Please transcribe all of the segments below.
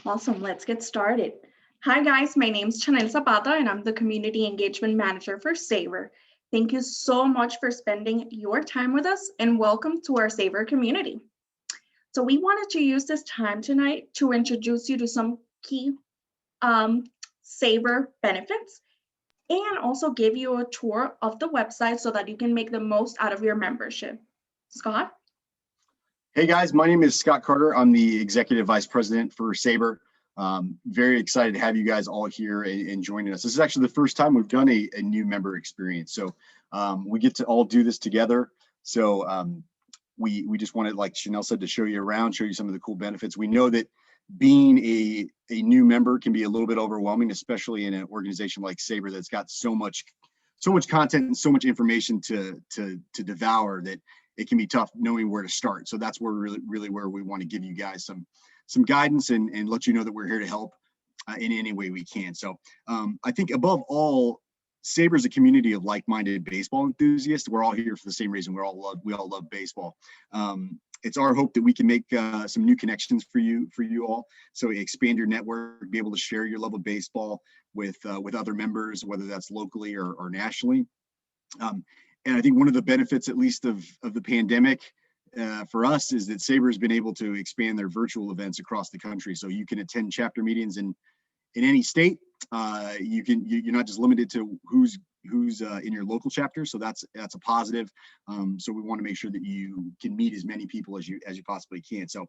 Awesome, let's get started. Hi guys, my name is Chanel Zapata and I'm the Community Engagement Manager for SABR. Thank you so much for spending your time with us and welcome to our SABR community. So we wanted to use this time tonight to introduce you to some key SABR benefits and also give you a tour of the website so that you can make the most out of your membership. Scott? Hey guys, my name is Scott Carter. I'm the Executive Vice President for SABR. Very excited to have you guys all here and joining us. This is actually the first time we've done a new member experience. So we get to all do this together. So we just wanted, like Chanel said, to show you around, show you some of the cool benefits. We know that being a new member can be a little bit overwhelming, especially in an organization like SABR that's got so much content and so much information to devour that it can be tough knowing where to start. So that's where really where we want to give you guys some guidance and let you know that we're here to help in any way we can. So I think above all, SABR is a community of like-minded baseball enthusiasts. We're all here for the same reason. We all love baseball. It's our hope that we can make some new connections for you all. So expand your network, be able to share your love of baseball with other members, whether that's locally or nationally. And I think one of the benefits, at least of the pandemic for us, is that SABR has been able to expand their virtual events across the country. So you can attend chapter meetings in any state. You're not just limited to who's in your local chapter. So that's a positive. So we want to make sure that you can meet as many people as you possibly can. So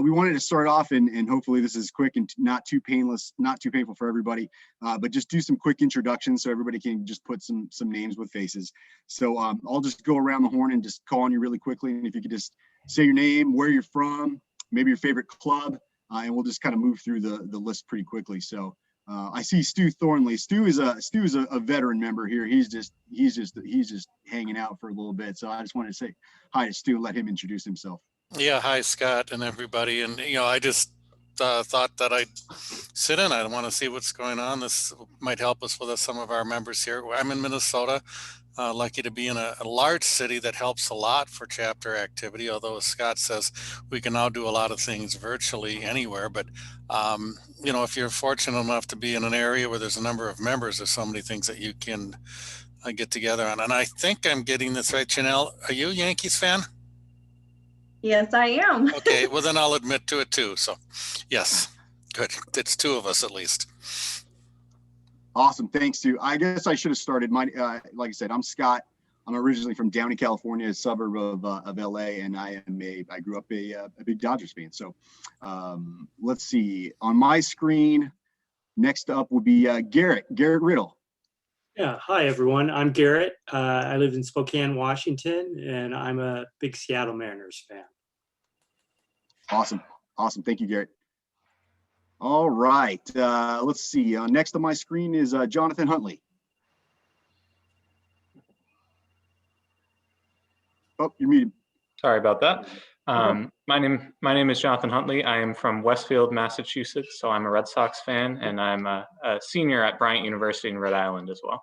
we wanted to start off and hopefully this is quick and not too painless, not too painful for everybody, but just do some quick introductions so everybody can just put some names with faces. So I'll just go around the horn and just call on you really quickly. And if you could just say your name, where you're from, maybe your favorite club, and we'll just kind of move through the list pretty quickly. So I see Stu Thornley. Stu is a veteran member here. He's just hanging out for a little bit. So I just wanted to say hi to Stu, let him introduce himself. Yeah, hi Scott and everybody. And I just thought that I'd sit in. I want to see what's going on. This might help us with some of our members here. I'm in Minnesota. Lucky to be in a large city that helps a lot for chapter activity, although as Scott says, we can now do a lot of things virtually anywhere. But, if you're fortunate enough to be in an area where there's a number of members, there's so many things that you can get together on. And I think I'm getting this right. Chanel, are you a Yankees fan? Yes, I am. Okay, well then I'll admit to it too. So yes, good. It's two of us at least. Awesome, thanks, Stu. I guess I should have started. Like I said, I'm Scott. I'm originally from Downey, California, a suburb of LA, and I grew up a big Dodgers fan. So let's see. On my screen, next up would be Garrett Riddle. Yeah, hi everyone. I'm Garrett. I live in Spokane, Washington, and I'm a big Seattle Mariners fan. Awesome. Thank you, Garrett. All right, let's see. Next on my screen is Jonathan Huntley. Oh, you're muted. Sorry about that. My name is Jonathan Huntley. I am from Westfield, Massachusetts, so I'm a Red Sox fan, and I'm a senior at Bryant University in Rhode Island as well.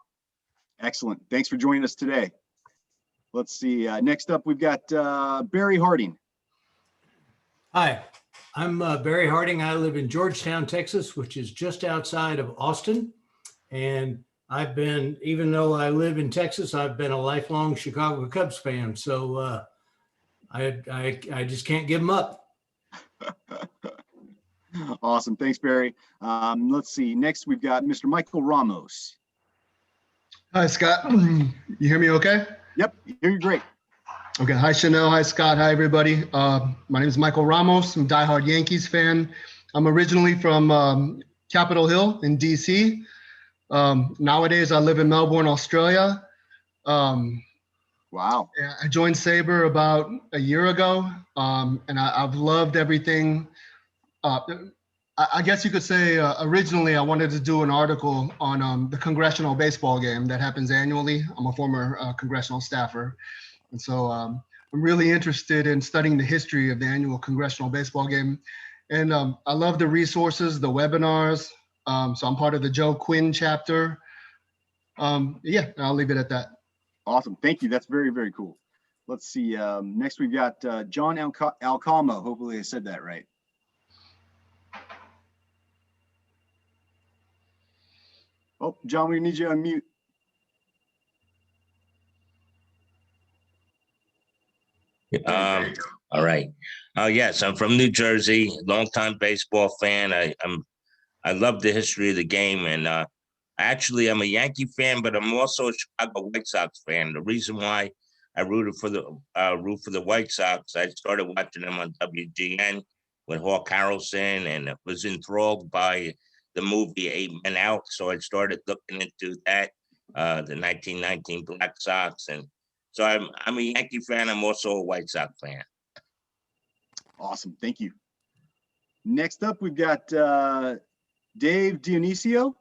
Excellent. Thanks for joining us today. Let's see. Next up, we've got Barry Harding. Hi, I'm Barry Harding. I live in Georgetown, Texas, which is just outside of Austin. And even though I live in Texas, I've been a lifelong Chicago Cubs fan. So I just can't give them up. Awesome. Thanks, Barry. Let's see. Next, we've got Mr. Michael Ramos. Hi, Scott. You hear me okay? Yep, hear you great. Okay. Hi, Chanel. Hi, Scott. Hi, everybody. My name is Michael Ramos. I'm a diehard Yankees fan. I'm originally from Capitol Hill in DC. Nowadays, I live in Melbourne, Australia. Wow. I joined SABR about a year ago, and I've loved everything. I guess you could say originally I wanted to do an article on the congressional baseball game that happens annually. I'm a former congressional staffer. And so I'm really interested in studying the history of the annual congressional baseball game. And I love the resources, the webinars. So I'm part of the Joe Quinn chapter. Yeah, I'll leave it at that. Awesome. Thank you. That's very, very cool. Let's see. Next, we've got John Alcalmo. Hopefully I said that right. Oh, John, we need you to unmute. All right. Yes, I'm from New Jersey, longtime baseball fan. I love the history of the game, and actually I'm a Yankee fan, but I'm also a Chicago White Sox fan. The reason why I root for the White Sox, I started watching them on WGN with Hawk Harrelson, and was enthralled by the movie Eight Men Out. So I started looking into that, the 1919 Black Sox, and so I'm a Yankee fan. I'm also a White Sox fan. Awesome. Thank you. Next up, we've got Dave Dionisio.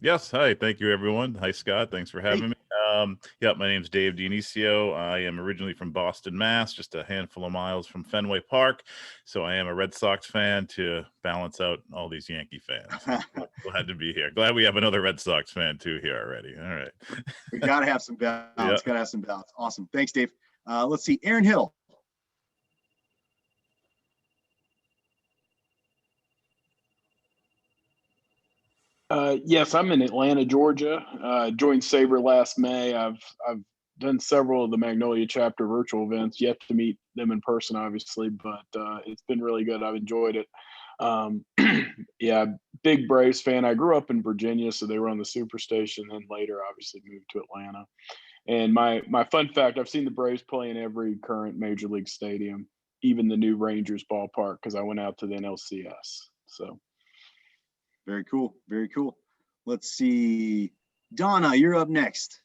Yes. Hi. Thank you, everyone. Hi, Scott. Thanks for having me. Yeah, my name is Dave Dionisio. I am originally from Boston, Mass, just a handful of miles from Fenway Park. So I am a Red Sox fan to balance out all these Yankee fans. Glad to be here. Glad we have another Red Sox fan too here already. All right. We got to have some balance. Yeah. Got to have some balance. Awesome. Thanks, Dave. Let's see. Aaron Hill. Yes, I'm in Atlanta, Georgia. Joined SABR last May. I've done several of the Magnolia chapter virtual events. Yet to meet them in person, obviously, but it's been really good. I've enjoyed it. Yeah, big Braves fan. I grew up in Virginia, so they were on the Superstation. Then later, obviously, moved to Atlanta. And my fun fact: I've seen the Braves play in every current major league stadium, even the new Rangers ballpark, because I went out to the NLCS. So. Very cool. Very cool. Let's see. Donna, you're up next.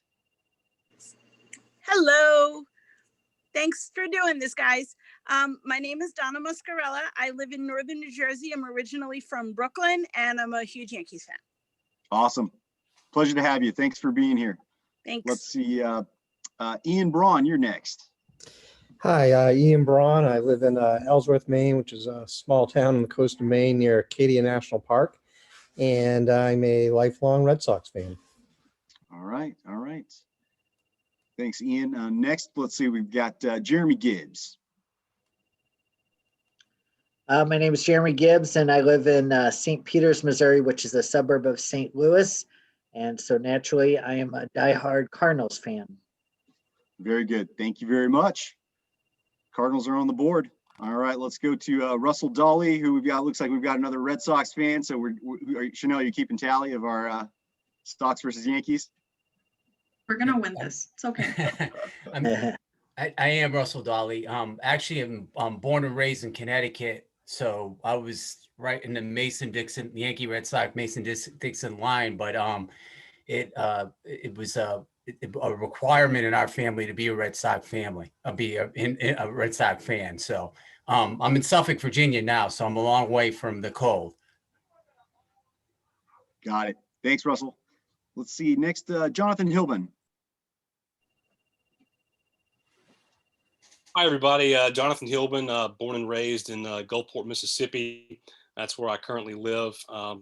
Hello. Thanks for doing this, guys. My name is Donna Muscarella. I live in northern New Jersey. I'm originally from Brooklyn, and I'm a huge Yankees fan. Awesome. Pleasure to have you. Thanks for being here. Thanks. Let's see. Ian Braun, you're next. Hi, Ian Braun. I live in Ellsworth, Maine, which is a small town on the coast of Maine near Acadia National Park. And I'm a lifelong Red Sox fan. All right. All right. Thanks, Ian. Next, let's see. We've got Jeremy Gibbs. My name is Jeremy Gibbs, and I live in St. Peters, Missouri, which is a suburb of St. Louis. And so naturally, I am a diehard Cardinals fan. Very good. Thank you very much. Cardinals are on the board. All right, let's go to Russell Dolly, who we've got. Looks like we've got another Red Sox fan. So Chanel, you keeping tally of our Sox versus Yankees? We're gonna win this. It's okay. I am Russell Dolly. Actually, I'm born and raised in Connecticut, so I was right in the Mason-Dixon, Yankee Red Sox Mason-Dixon line. But it was a requirement in our family to be a Red Sox family, be a Red Sox fan. So I'm in Suffolk, Virginia now, so I'm a long way from the cold. Got it. Thanks, Russell. Let's see. Next, Jonathan Hillman. Hi, everybody. Jonathan Hillman, born and raised in Gulfport, Mississippi. That's where I currently live.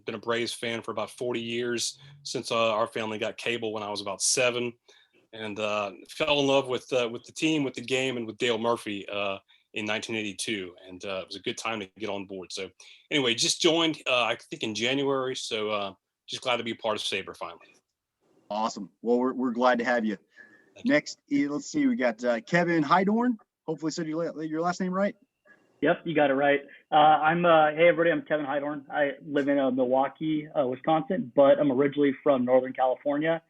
Been a Braves fan for about 40 years since our family got cable when I was about 7, and fell in love with the team, with the game, and with Dale Murphy in 1982. And it was a good time to get on board. So anyway, just joined, I think in January. So just glad to be a part of SABR finally. Awesome. Well, we're glad to have you. Next, let's see. We got Kevin Hydorn. Hopefully said your last name right. Yep, you got it right. Hey everybody, I'm Kevin Hydorn. I live in Milwaukee, Wisconsin, but I'm originally from Northern California,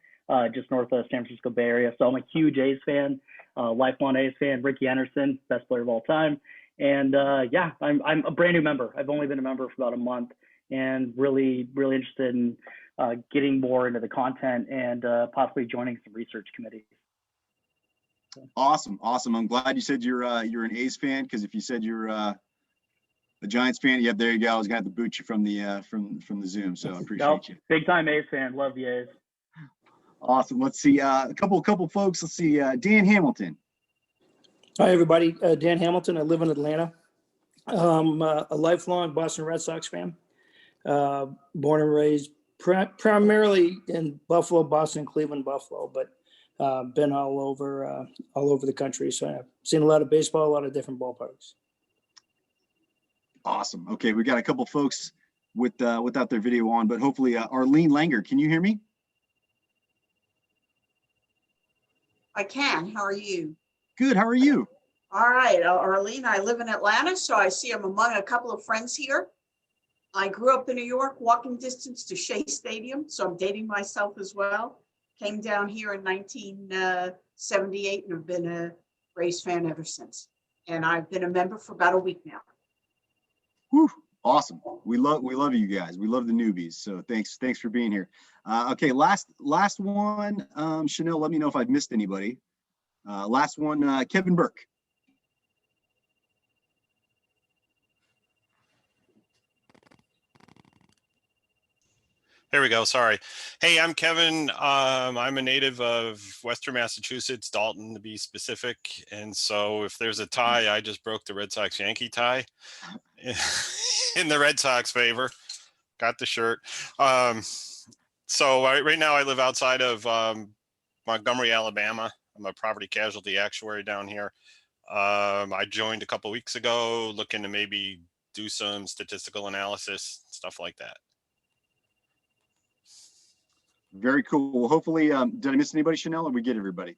just north of San Francisco Bay Area. So I'm a huge A's fan, lifelong A's fan. Ricky Anderson, best player of all time. And yeah, I'm a brand new member. I've only been a member for about a month, and really interested in getting more into the content and possibly joining some research committees. Awesome. I'm glad you said you're an A's fan, because if you said you're a Giants fan, yep, there you go. I was gonna have to boot you from the Zoom. So I appreciate you. Big time A's fan. Love the A's. Awesome. Let's see. A couple folks. Let's see. Dan Hamilton. Hi everybody. Dan Hamilton. I live in Atlanta. A lifelong Boston Red Sox fan. Born and raised primarily in Buffalo, Boston, Cleveland, Buffalo, but been all over the country. So I've seen a lot of baseball, a lot of different ballparks. Awesome. Okay, we got a couple folks without their video on, but hopefully, Arlene Langer, can you hear me? I can. How are you? Good. How are you? All right, Arlene, I live in Atlanta, so I see I'm among a couple of friends here. I grew up in New York, walking distance to Shea Stadium, so I'm dating myself as well. Came down here in 1978 and have been a Braves fan ever since. And I've been a member for about a week now. Whew, awesome. We love you guys. We love the newbies. So thanks for being here. Okay, last one. Chanel, let me know if I've missed anybody. Last one, Kevin Burke. There we go. Sorry. Hey, I'm Kevin. I'm a native of Western Massachusetts, Dalton to be specific. And so if there's a tie, I just broke the Red Sox Yankee tie in the Red Sox favor. Got the shirt. So right now I live outside of Montgomery, Alabama. I'm a property casualty actuary down here. I joined a couple weeks ago looking to maybe do some statistical analysis, stuff like that. Very cool. Well, hopefully, did I miss anybody, Chanel, or we get everybody?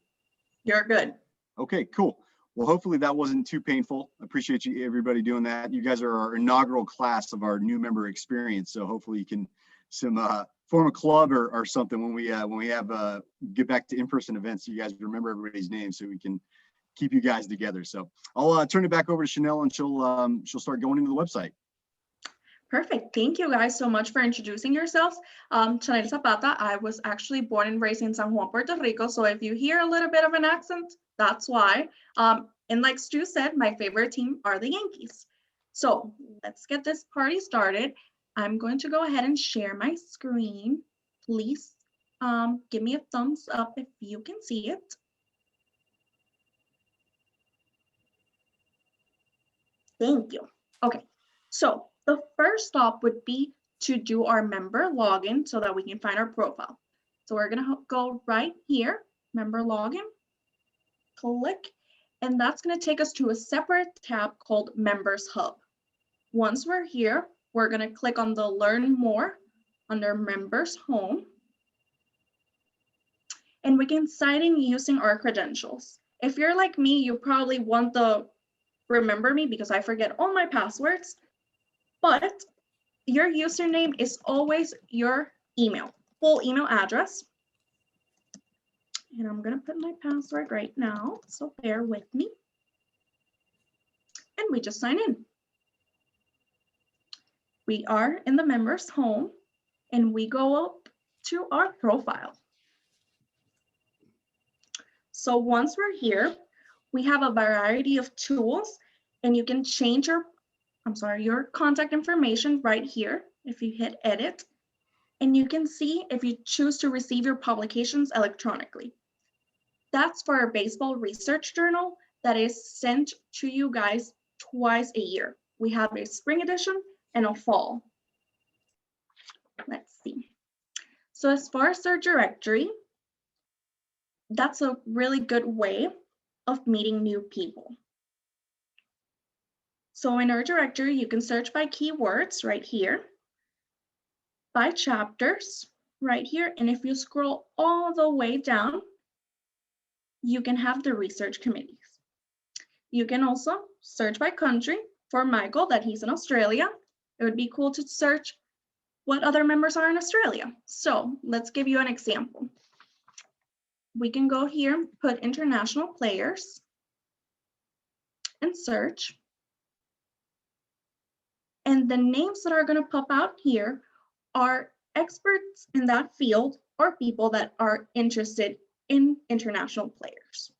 You're good. Okay, cool. Well, hopefully that wasn't too painful. I appreciate you, everybody doing that. You guys are our inaugural class of our new member experience. So hopefully you can form a club or something when we have get back to in-person events. So you guys remember everybody's name so we can keep you guys together. So I'll turn it back over to Chanel and she'll start going into the website. Perfect. Thank you guys so much for introducing yourselves. Chanel Zapata. I was actually born and raised in San Juan, Puerto Rico. So if you hear a little bit of an accent, that's why. And like Stu said, my favorite team are the Yankees. So let's get this party started. I'm going to go ahead and share my screen. Please give me a thumbs up if you can see it. Thank you. Okay, so the first stop would be to do our member login so that we can find our profile. So we're gonna go right here, member login, click, and that's gonna take us to a separate tab called Members Hub. Once we're here, we're gonna click on the Learn More under Members Home, and we can sign in using our credentials. If you're like me, you probably want the Remember Me because I forget all my passwords. But your username is always your email, full email address. And I'm gonna put my password right now, so bear with me. And we just sign in. We are in the members home and we go up to our profile. So once we're here, we have a variety of tools and you can change your contact information right here if you hit edit, and you can see if you choose to receive your publications electronically. That's for our baseball research journal that is sent to you guys twice a year. We have a spring edition and a fall. Let's see. So as far as our directory, that's a really good way of meeting new people. So in our directory, you can search by keywords right here, by chapters right here. And if you scroll all the way down, you can have the research committees. You can also search by country. For Michael, that he's in Australia, it would be cool to search what other members are in Australia. So let's give you an example. We can go here, put international players, and search. And the names that are going to pop out here are experts in that field or people that are interested in international players.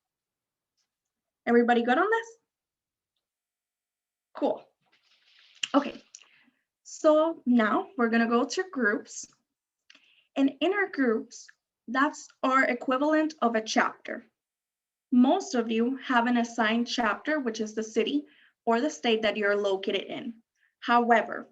Everybody good on this? Cool. Okay, so now we're going to go to groups. And in our groups, that's our equivalent of a chapter. Most of you have an assigned chapter, which is the city or the state that you're located in. However,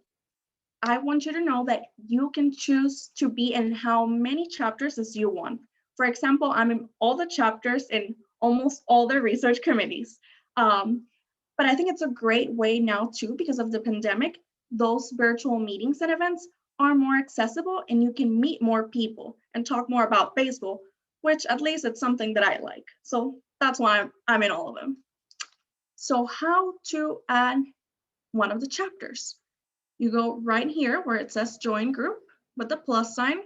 I want you to know that you can choose to be in how many chapters as you want. For example, I'm in all the chapters in almost all the research committees. But I think it's a great way now too, because of the pandemic, those virtual meetings and events are more accessible and you can meet more people and talk more about baseball, which at least it's something that I like. So that's why I'm in all of them. So how to add one of the chapters? You go right here where it says join group with the plus sign.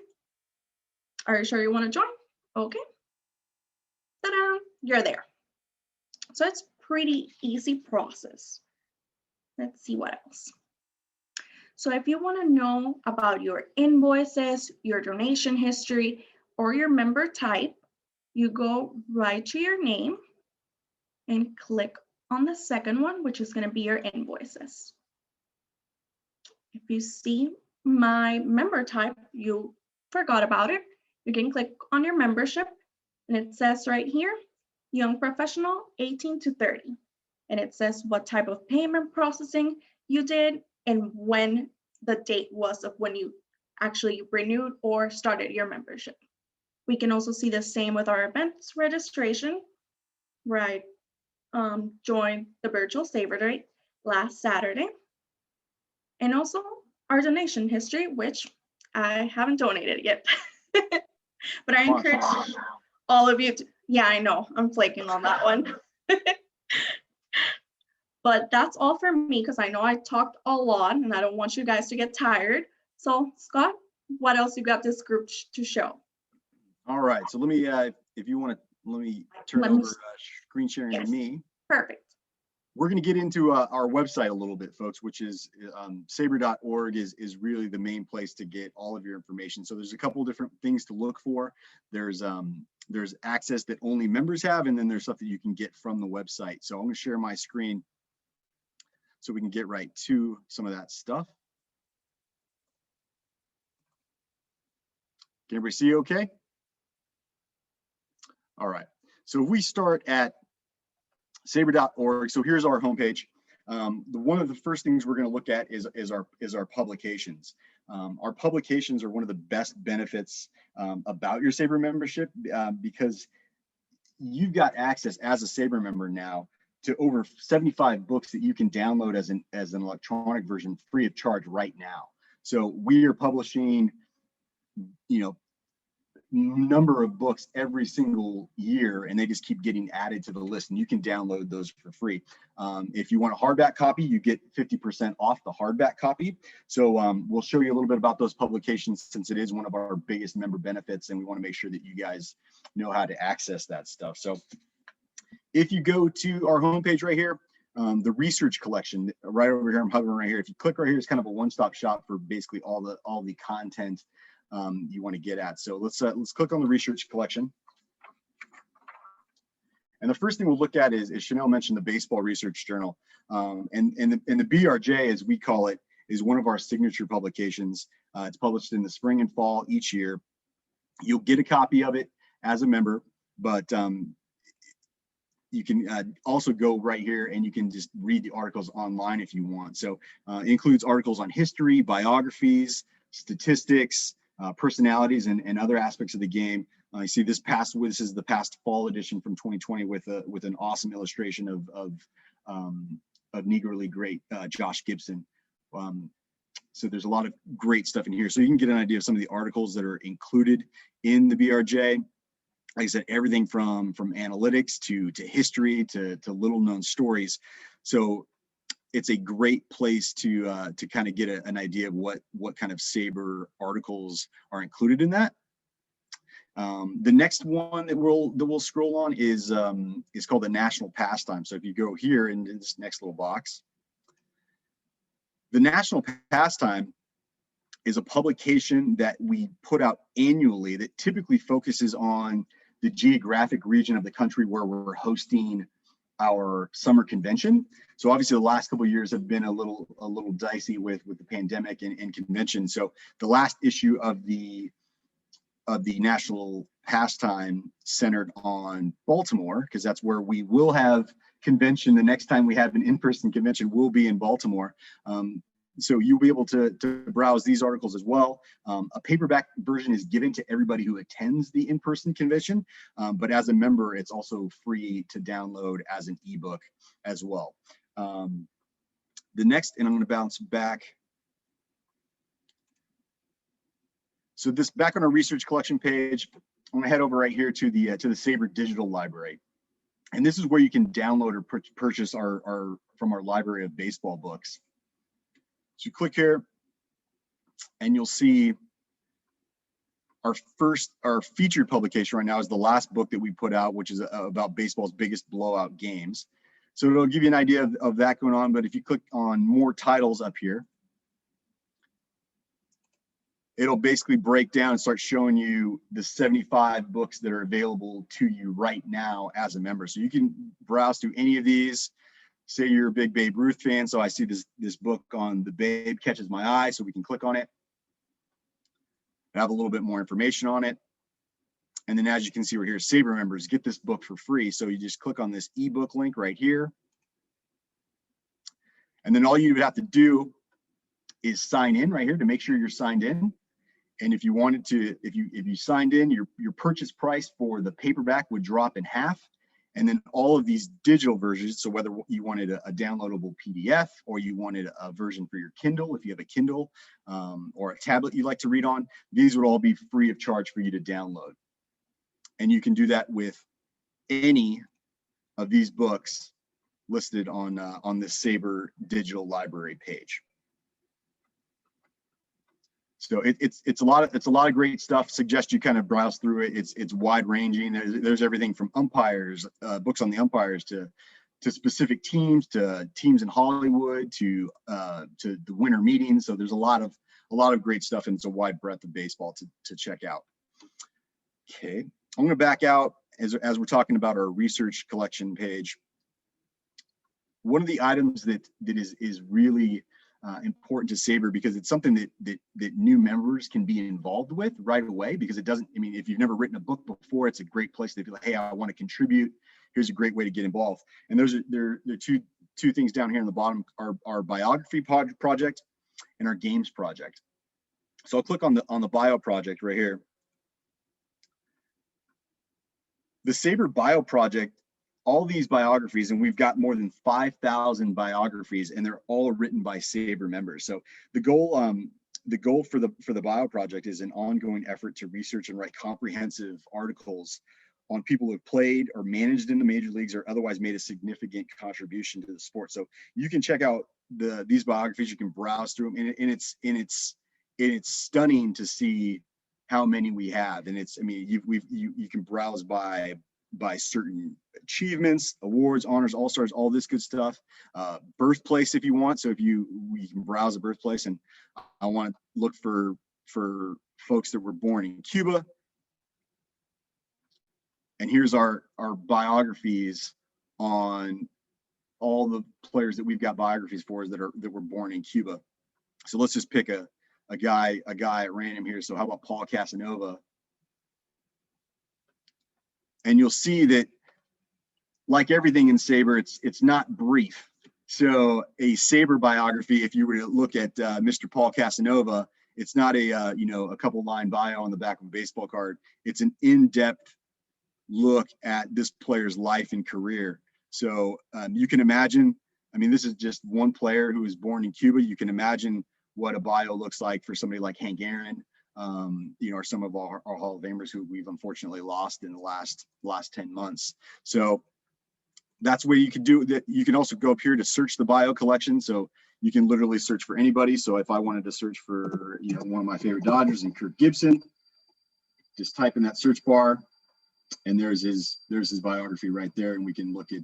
Are you sure you want to join? Okay. Ta-da, you're there. So it's pretty easy process. Let's see what else. So if you want to know about your invoices, your donation history, or your member type, you go right to your name and click on the second one, which is going to be your invoices. If you see my member type, you forgot about it, you can click on your membership and it says right here, young professional 18 to 30. And it says what type of payment processing you did and when the date was of when you actually renewed or started your membership. We can also see the same with our events registration, right? Joined the virtual SABR Day last Saturday. And also our donation history, which I haven't donated yet. But I encourage all of you to, yeah, I know, I'm flaking on that one. But that's all for me because I know I talked a lot and I don't want you guys to get tired. So Scott, what else you got this group to show? All right, so let me, if you want to, let me turn over screen sharing to me. Perfect. We're going to get into our website a little bit, folks, which is SABR.org is really the main place to get all of your information. So there's a couple of different things to look for. There's access that only members have, and then there's stuff that you can get from the website. So I'm going to share my screen so we can get right to some of that stuff. Can everybody see okay? All right, so if we start at SABR.org, so here's our homepage. One of the first things we're going to look at is our publications. Our publications are one of the best benefits about your SABR membership because you've got access as a SABR member now to over 75 books that you can download as an electronic version free of charge right now. So we are publishing, number of books every single year, and they just keep getting added to the list, and you can download those for free. If you want a hardback copy, you get 50% off the hardback copy. So we'll show you a little bit about those publications since it is one of our biggest member benefits, and we want to make sure that you guys know how to access that stuff. So if you go to our homepage right here, the research collection right over here, I'm hovering right here. If you click right here, it's kind of a one-stop shop for basically all the content you want to get at. So let's click on the research collection. And the first thing we'll look at is Chanel mentioned the Baseball Research Journal. And the BRJ, as we call it, is one of our signature publications. It's published in the spring and fall each year. You'll get a copy of it as a member, but you can also go right here and you can just read the articles online if you want. So it includes articles on history, biographies, statistics, personalities, and other aspects of the game. You see this is the past fall edition from 2020 with an awesome illustration of Negro League great Josh Gibson. So there's a lot of great stuff in here. So you can get an idea of some of the articles that are included in the BRJ. Like I said, everything from analytics to history to little known stories. So it's a great place to kind of get an idea of what kind of SABR articles are included in that. The next one that we'll scroll on is called the National Pastime. So if you go here in this next little box, the National Pastime is a publication that we put out annually that typically focuses on the geographic region of the country where we're hosting our summer convention. So obviously the last couple of years have been a little dicey with the pandemic and convention. So the last issue of the National Pastime centered on Baltimore, because that's where we will have convention. The next time we have an in-person convention will be in Baltimore. So you'll be able to browse these articles as well. A paperback version is given to everybody who attends the in-person convention, but as a member, it's also free to download as an ebook as well. The next, and I'm going to bounce back So this back on our research collection page, I'm gonna head over right here to the SABR digital library. And this is where you can download or purchase from our library of baseball books. So you click here and you'll see our featured publication right now is the last book that we put out, which is about baseball's biggest blowout games. So it'll give you an idea of that going on. But if you click on more titles up here, it'll basically break down and start showing you the 75 books that are available to you right now as a member. So you can browse through any of these. Say you're a big Babe Ruth fan, so I see this book on the Babe catches my eye, so we can click on it. Have a little bit more information on it. And then as you can see right here, SABR members get this book for free. So you just click on this ebook link right here. And then all you would have to do is sign in right here to make sure you're signed in. And if you wanted to, if you signed in, your purchase price for the paperback would drop in half. And then all of these digital versions, so whether you wanted a downloadable PDF or you wanted a version for your Kindle, if you have a Kindle or a tablet you like to read on, these would all be free of charge for you to download. And you can do that with any of these books listed on the SABR digital library page. So it's a lot of great stuff. Suggest you kind of browse through it. It's wide ranging. There's everything from umpires, books on the umpires to specific teams, to teams in Hollywood, to the winter meetings. So there's a lot of great stuff, and it's a wide breadth of baseball to check out. Okay, I'm going to back out as we're talking about our research collection page. One of the items that is really important to SABR, because it's something that new members can be involved with right away, because it doesn't, I mean, if you've never written a book before, it's a great place to be like, hey, I want to contribute. Here's a great way to get involved. And there are two things down here in the bottom, our biography project and our games project. So I'll click on the bio project right here. The SABR bio project, all these biographies, and we've got more than 5,000 biographies, and they're all written by SABR members. So the goal for the bio project is an ongoing effort to research and write comprehensive articles on people who have played or managed in the major leagues or otherwise made a significant contribution to the sport. So you can check out these biographies. You can browse through them, and it's stunning to see how many we have. And it's, I mean, you can browse by certain achievements, awards, honors, all-stars, all this good stuff. Birthplace if you want. So you can browse a birthplace, and I want to look for folks that were born in Cuba. And here's our biographies on all the players that we've got biographies for that were born in Cuba. So let's just pick a guy at random here. So how about Paul Casanova? And you'll see that, like everything in SABR, it's not brief. So a SABR biography, if you were to look at Mr. Paul Casanova, it's not a couple line bio on the back of a baseball card. It's an in-depth look at this player's life and career. So you can imagine, I mean, this is just one player who was born in Cuba. You can imagine what a bio looks like for somebody like Hank Aaron, or some of our Hall of Famers who we've unfortunately lost in the last 10 months. So that's where you can do that. You can also go up here to search the bio collection. So you can literally search for anybody. So if I wanted to search for, one of my favorite Dodgers and Kirk Gibson, just type in that search bar, and there's his biography right there. And we can look at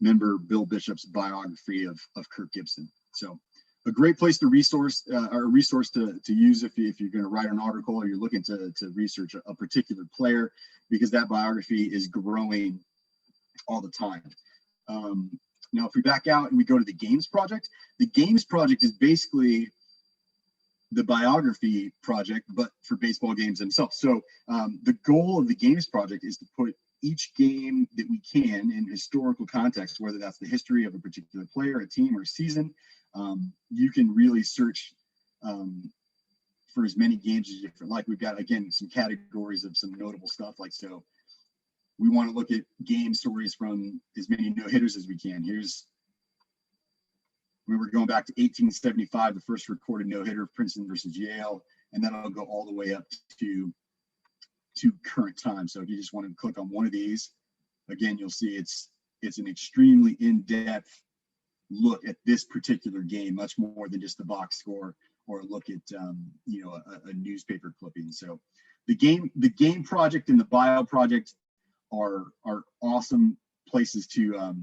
member Bill Bishop's biography of Kirk Gibson. So a great place to resource to use if you're going to write an article or you're looking to research a particular player, because that biography is growing all the time. Now, if we back out and we go to the games project is basically the biography project, but for baseball games themselves. So the goal of the games project is to put each game that we can in historical context, whether that's the history of a particular player, a team, or a season. You can really search for as many games as you can. Like we've got, again, some categories of some notable stuff. Like, so we want to look at game stories from as many no-hitters as we can. We were going back to 1875, the first recorded no-hitter of Princeton versus Yale. and then it'll go all the way up to current time. So if you just want to click on one of these, again, you'll see it's an extremely in-depth look at this particular game, much more than just the box score or a look at you know, a newspaper clipping. So the game project and the bio project are awesome places to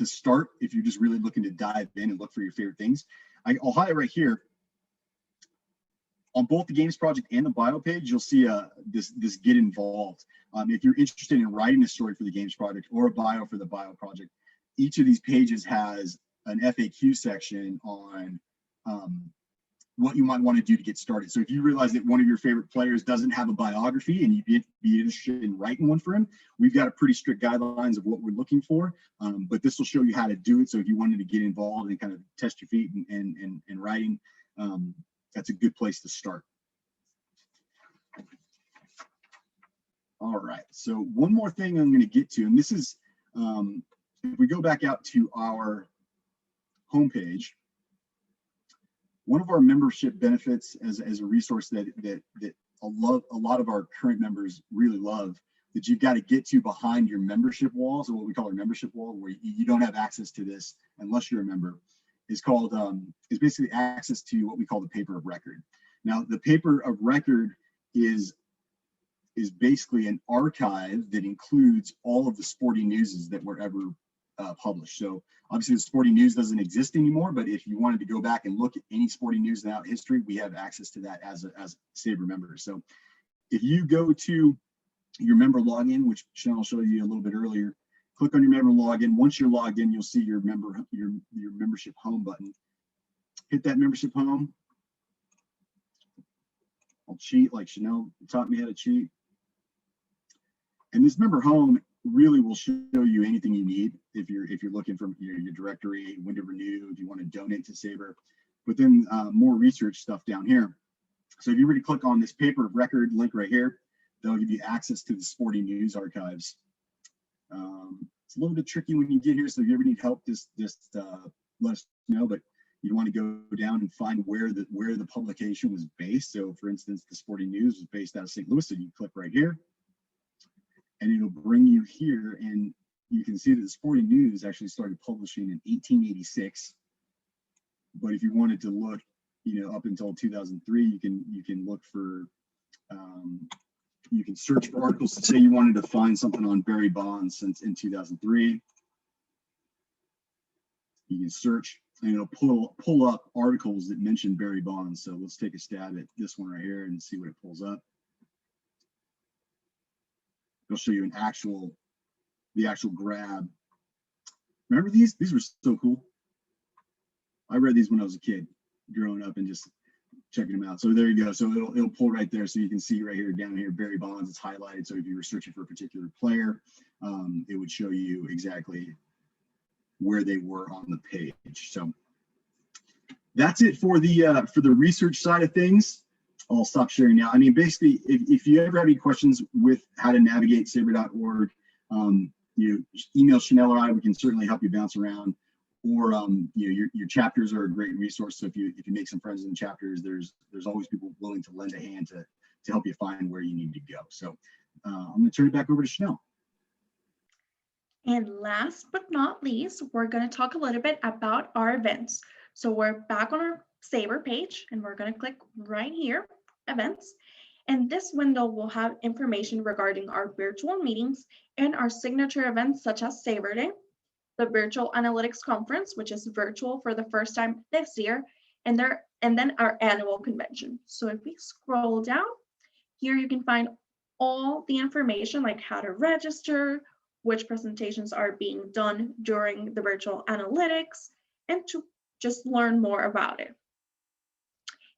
start if you're just really looking to dive in and look for your favorite things. I'll highlight right here on both the games project and the bio page, you'll see this get involved. If you're interested in writing a story for the games project or a bio for the bio project, each of these pages has an FAQ section on what you might want to do to get started. So if you realize that one of your favorite players doesn't have a biography and you'd be interested in writing one for him, we've got a pretty strict guidelines of what we're looking for, but this will show you how to do it. So if you wanted to get involved and kind of test your feet in writing, that's a good place to start. All right, so one more thing I'm going to get to, and this is, if we go back out to our homepage, one of our membership benefits as a resource that a lot of our current members really love, that you've got to get to behind your membership wall, so what we call our membership wall, where you don't have access to this unless you're a member, is called is basically access to what we call the paper of record. Now, the paper of record is basically an archive that includes all of the sporting newses that were ever published. So obviously the sporting news doesn't exist anymore, but if you wanted to go back and look at any sporting news throughout history, we have access to that as SABR members. So if you go to your member login, which Chanel showed you a little bit earlier, click on your member login. Once you're logged in, you'll see your membership home button. Hit that membership home. I'll cheat like Chanel taught me how to cheat. And this member home really will show you anything you need if you're looking for your directory, when to renew, if you want to donate to SABR, but then more research stuff down here. So if you were to click on this paper of record link right here, that'll give you access to the sporting news archives. It's a little bit tricky when you get here, so if you ever need help, just let us know. But you want to go down and find where the publication was based. So for instance, the sporting news was based out of St. Louis, so you click right here, and it'll bring you here, and you can see that the sporting news actually started publishing in 1886. But if you wanted to look, you know, up until 2003, you can look for, you can search for articles to say you wanted to find something on Barry Bonds since in 2003. You can search, and it'll pull up articles that mention Barry Bonds. So let's take a stab at this one right here and see what it pulls up. It'll show you the actual grab. Remember these? These were so cool. I read these when I was a kid, growing up and just checking them out. So there you go. So it'll pull right there. So you can see right here, down here, Barry Bonds, it's highlighted. So if you were searching for a particular player, it would show you exactly where they were on the page. So that's it for the research side of things. I'll stop sharing now. I mean, basically, if you ever have any questions with how to navigate SABR.org, you email Chanel or I. We can certainly help you bounce around. Or you know, your chapters are a great resource. So if you make some friends in the chapters, there's always people willing to lend a hand to help you find where you need to go. So I'm going to turn it back over to Chanel. And last but not least, we're going to talk a little bit about our events. So we're back on our SABR page, and we're going to click right here, events. And this window will have information regarding our virtual meetings and our signature events such as SABR Day, the Virtual Analytics Conference, which is virtual for the first time this year, and then our annual convention. So if we scroll down, here you can find all the information like how to register, which presentations are being done during the virtual analytics, and to just learn more about it.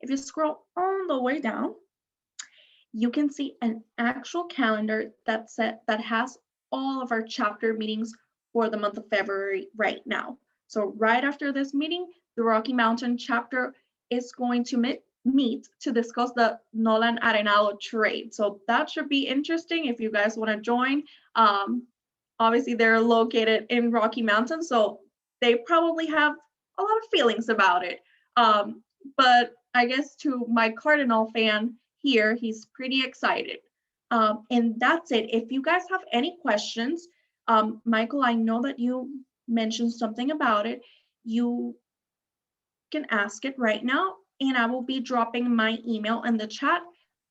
If you scroll all the way down, you can see an actual calendar that has all of our chapter meetings for the month of February right now. So right after this meeting, the Rocky Mountain chapter is going to meet to discuss the Nolan Arenado trade. So that should be interesting if you guys want to join. Obviously, they're located in Rocky Mountain, so they probably have a lot of feelings about it. But I guess to my Cardinal fan here, he's pretty excited. And that's it. If you guys have any questions, Michael, I know that you mentioned something about it. You can ask it right now, and I will be dropping my email in the chat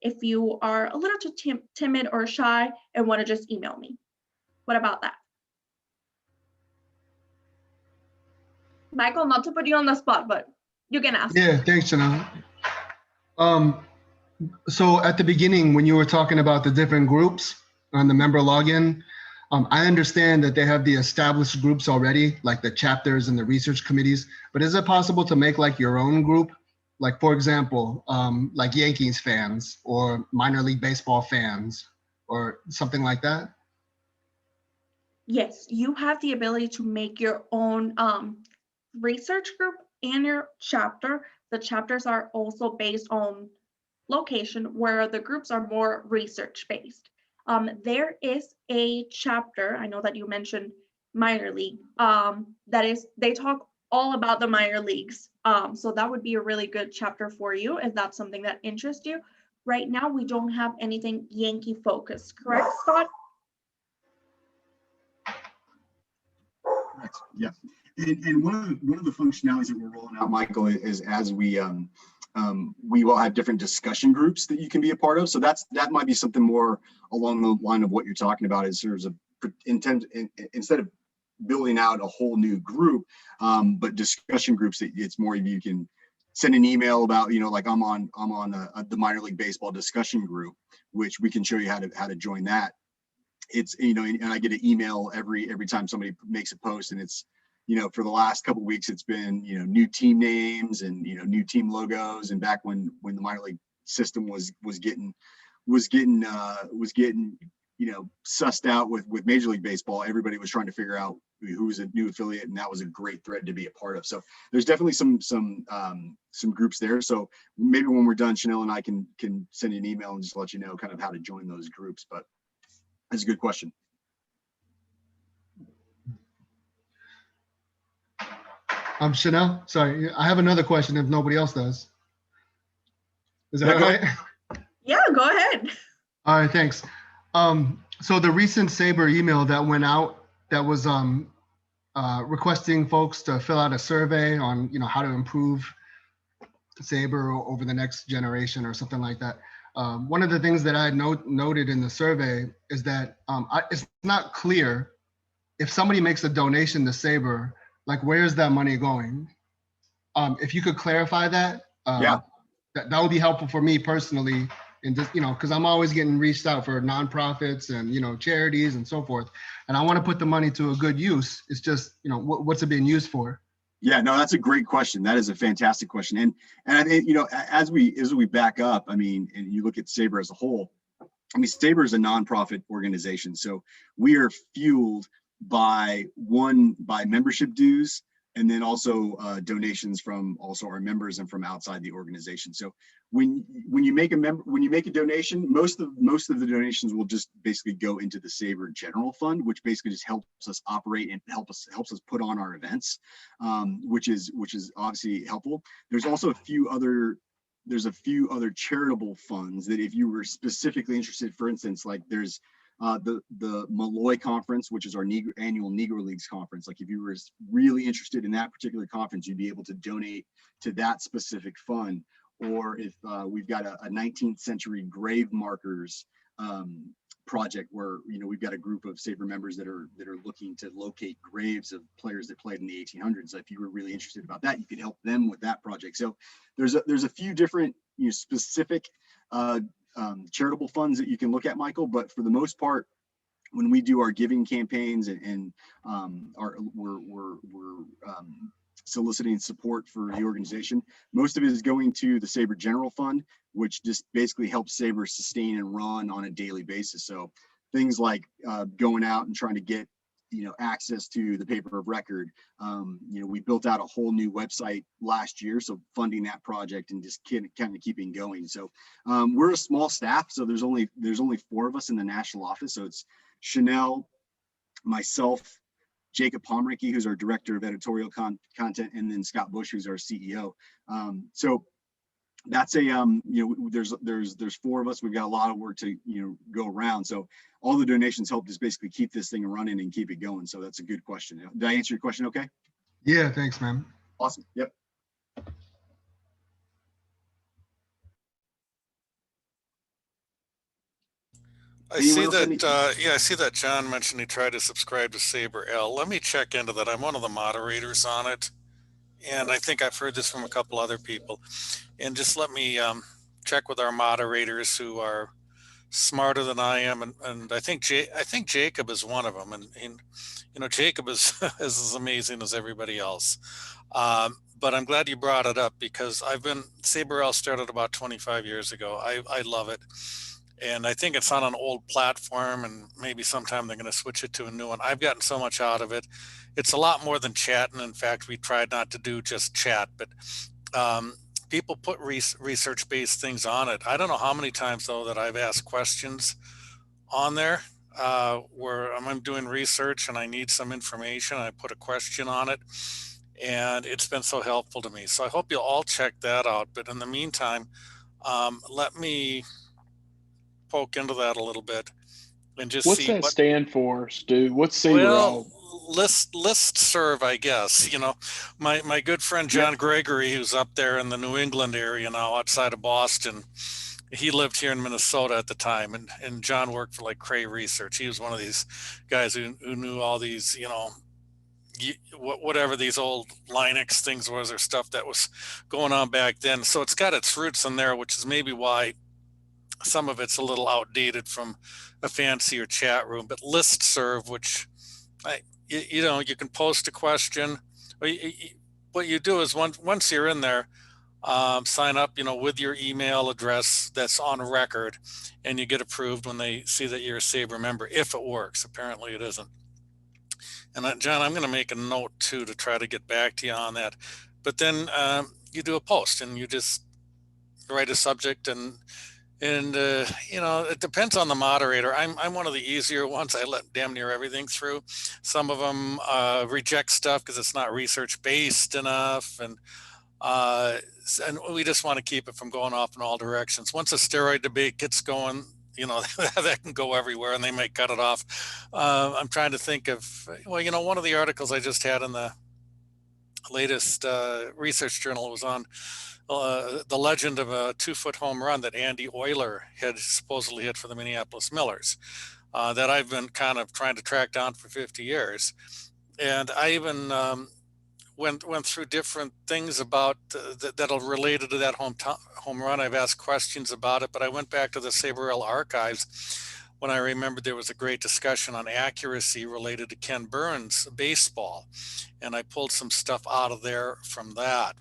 if you are a little too timid or shy and want to just email me. What about that? Michael, not to put you on the spot, but you can ask. Yeah, thanks, Chanel. So at the beginning, when you were talking about the different groups on the member login, I understand that they have the established groups already, like the chapters and the research committees, but is it possible to make like your own group? Like, for example, like Yankees fans or minor league baseball fans or something like that? Yes, you have the ability to make your own research group and your chapter. The chapters are also based on location, where the groups are more research based. There is a chapter, I know that you mentioned minor league, they talk all about the minor leagues. So that would be a really good chapter for you if that's something that interests you. Right now, we don't have anything Yankee focused, correct, Scott? Correct. Yeah. And one of the functionalities that we're rolling out, Michael, is as we will have different discussion groups that you can be a part of. So that might be something more along the line of what you're talking about. Is there's a intent instead of building out a whole new group, but discussion groups that it's more you can send an email about, like I'm on the minor league baseball discussion group, which we can show you how to join that. It's, and I get an email every time somebody makes a post, and it's, for the last couple of weeks, it's been, new team names and, new team logos. And back when the minor league system was getting, sussed out with Major League Baseball, everybody was trying to figure out who was a new affiliate, and that was a great thread to be a part of. So there's definitely some groups there. So maybe when we're done, Chanel and I can send you an email and just let you know kind of how to join those groups. But that's a good question. Chanel, sorry, I have another question if nobody else does. Is that all right? Yeah, go ahead. All right, thanks. So the recent SABR email that went out that was requesting folks to fill out a survey on, how to improve SABR over the next generation or something like that. One of the things that I had noted in the survey is that it's not clear if somebody makes a donation to SABR, like where's that money going? If you could clarify that, yeah, that would be helpful for me personally. And just, because I'm always getting reached out for nonprofits and, charities and so forth. And I want to put the money to a good use. It's just, what's it being used for? Yeah, no, that's a great question. That is a fantastic question. And I think, as we back up, and you look at SABR as a whole, SABR is a nonprofit organization. So we are fueled by membership dues, and then also donations from also our members and from outside the organization. So when you make a donation, most of the donations will just basically go into the SABR general fund, which basically just helps us operate and helps us put on our events, which is obviously helpful. There's also a few other charitable funds that if you were specifically interested, for instance, like there's the Malloy conference, which is our annual Negro Leagues conference. Like if you were really interested in that particular conference, you'd be able to donate to that specific fund. Or if we've got a 19th century grave markers project where we've got a group of SABR members that are looking to locate graves of players that played in the 1800s. If you were really interested about that, you could help them with that project. So there's a few different specific charitable funds that you can look at, Michael, but for the most part, when we do our giving campaigns and we're soliciting support for the organization, most of it is going to the SABR General Fund, which just basically helps SABR sustain and run on a daily basis. So things like going out and trying to get access to the paper of record. We built out a whole new website last year, so funding that project and just kind of keeping going. So we're a small staff, so there's only 4 of us in the national office. So it's Chanel, myself, Jacob Pomricky, who's our director of editorial content, and then Scott Bush, who's our CEO. So that's a you know, there's 4 of us. We've got a lot of work to, you know, go around. So all the donations help just basically keep this thing running and keep it going. So that's a good question. Did I answer your question okay? Yeah, thanks, man. Awesome. Yep. I see that, yeah, I see that John mentioned he tried to subscribe to SABR. Let me check into that. I'm one of the moderators on it. And I think I've heard this from a couple other people. And just let me check with our moderators who are smarter than I am. And I think Jacob is one of them. And you know, Jacob is, is as amazing as everybody else. But I'm glad you brought it up because SABR started about 25 years ago. I love it. And I think it's on an old platform and maybe sometime they're going to switch it to a new one. I've gotten so much out of it. It's a lot more than chatting. In fact, we tried not to do just chat, but people put research-based things on it. I don't know how many times though that I've asked questions on there where I'm doing research and I need some information. I put a question on it and it's been so helpful to me. So I hope you'll all check that out. But in the meantime, let me poke into that a little bit and just What's see that what stand for, Stu? What's SABR? well list serve, I guess. You know, my good friend John Gregory, who's up there in the New England area now outside of Boston, he lived here in Minnesota at the time, and John worked for like Cray Research. He was one of these guys who knew all these, you know, whatever these old Linux things was or stuff that was going on back then. So it's got its roots in there, which is maybe why some of it's a little outdated from a fancier chat room. But listserv, which you know, you can post a question. What you do is once you're in there, sign up, you know, with your email address that's on record, and you get approved when they see that you're a SABR member, if it works. Apparently it isn't. And John, I'm going to make a note too to try to get back to you on that. But then you do a post and you just write a subject and you know, it depends on the moderator. I'm one of the easier ones. I let damn near everything through. Some of them reject stuff because it's not research based enough, and we just want to keep it from going off in all directions. Once a steroid debate gets going, you know, that can go everywhere and they might cut it off. I'm trying to think of, well, you know, one of the articles I just had in the latest research journal was on the legend of a 2-foot home run that Andy Euler had supposedly hit for the Minneapolis Millers that I've been kind of trying to track down for 50 years. And I even went through different things about that are related to that home run. I've asked questions about it, but I went back to the SABR archives when I remembered there was a great discussion on accuracy related to Ken Burns' baseball. And I pulled some stuff out of there from that.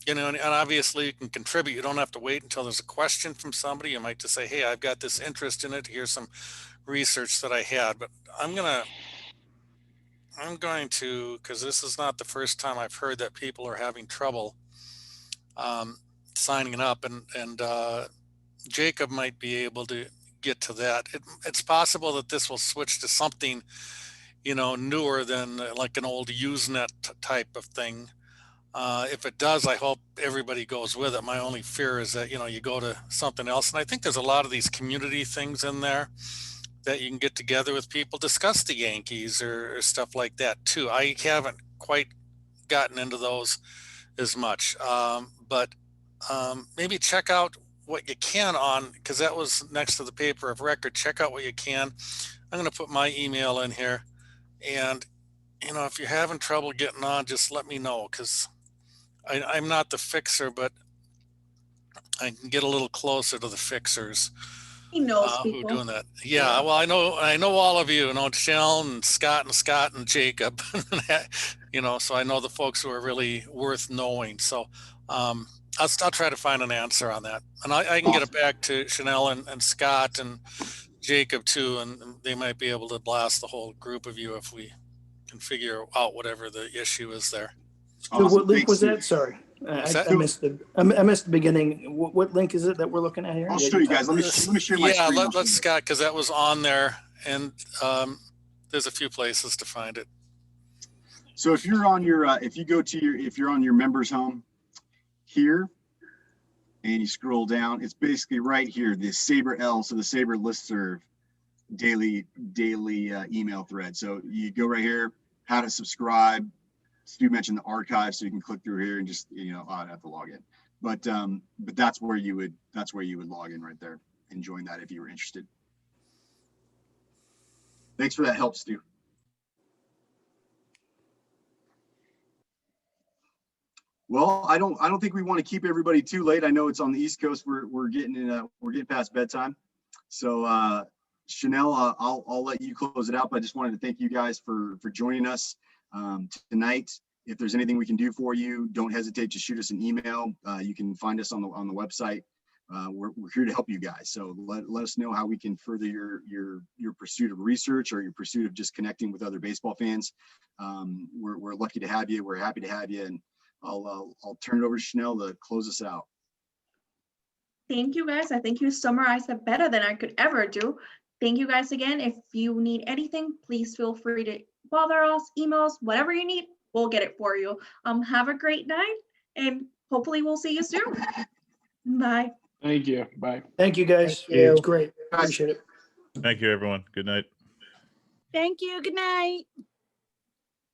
You know, and obviously you can contribute. You don't have to wait until there's a question from somebody. You might just say, hey, I've got this interest in it. Here's some research that I had. But I'm going to, because this is not the first time I've heard that people are having trouble signing up, and Jacob might be able to get to that. It's possible that this will switch to something, you know, newer than like an old Usenet type of thing. If it does, I hope everybody goes with it. My only fear is that, you know, you go to something else. And I think there's a lot of these community things in there that you can get together with people, discuss the Yankees or stuff like that too. I haven't quite gotten into those as much, but maybe check out what you can on, because that was next to the paper of record. Check out what you can. I'm going to put my email in here, and you know, if you're having trouble getting on, just let me know, because I'm not the fixer, but I can get a little closer to the fixers. He knows Who people. are doing that. Yeah, well, I know all of you, Shell and Scott and Jacob, you know, so I know the folks who are really worth knowing. So I'll try to find an answer on that. And I can get it back to Chanel and Scott and Jacob too, and they might be able to blast the whole group of you if we can figure out whatever the issue is there. So what link was that? Sorry, I missed the beginning. What link is it that we're looking at here? I'll show you guys. Let me share my screen. Yeah, let's Scott, because that was on there, and there's a few places to find it. So if you're on your, if you're on your members home, here and you scroll down. It's basically right here, the SABR L, so the SABR listserv daily email thread. So you go right here, how to subscribe. Stu mentioned the archive, so you can click through here and just, you know, I'd have to log in. But that's where you would log in right there and join that if you were interested. Thanks for that help, Stu. Well, I don't think we want to keep everybody too late. I know it's on the East Coast. We're getting past bedtime. So Chanel, I'll let you close it out. But I just wanted to thank you guys for joining us tonight. If there's anything we can do for you, don't hesitate to shoot us an email. You can find us on the website. We're here to help you guys. So let us know how we can further your pursuit of research or your pursuit of just connecting with other baseball fans. We're lucky to have you. We're happy to have you. And I'll turn it over to Chanel to close us out. Thank you guys. I think you summarized it better than I could ever do. Thank you guys again. If you need anything, please feel free to bother us, emails, whatever you need, we'll get it for you. Have a great night and hopefully we'll see you soon. Bye. Thank you. Bye. Thank you, guys. Thank you. It's great. Appreciate it. Thank you, everyone. Good night. Thank you. Good night.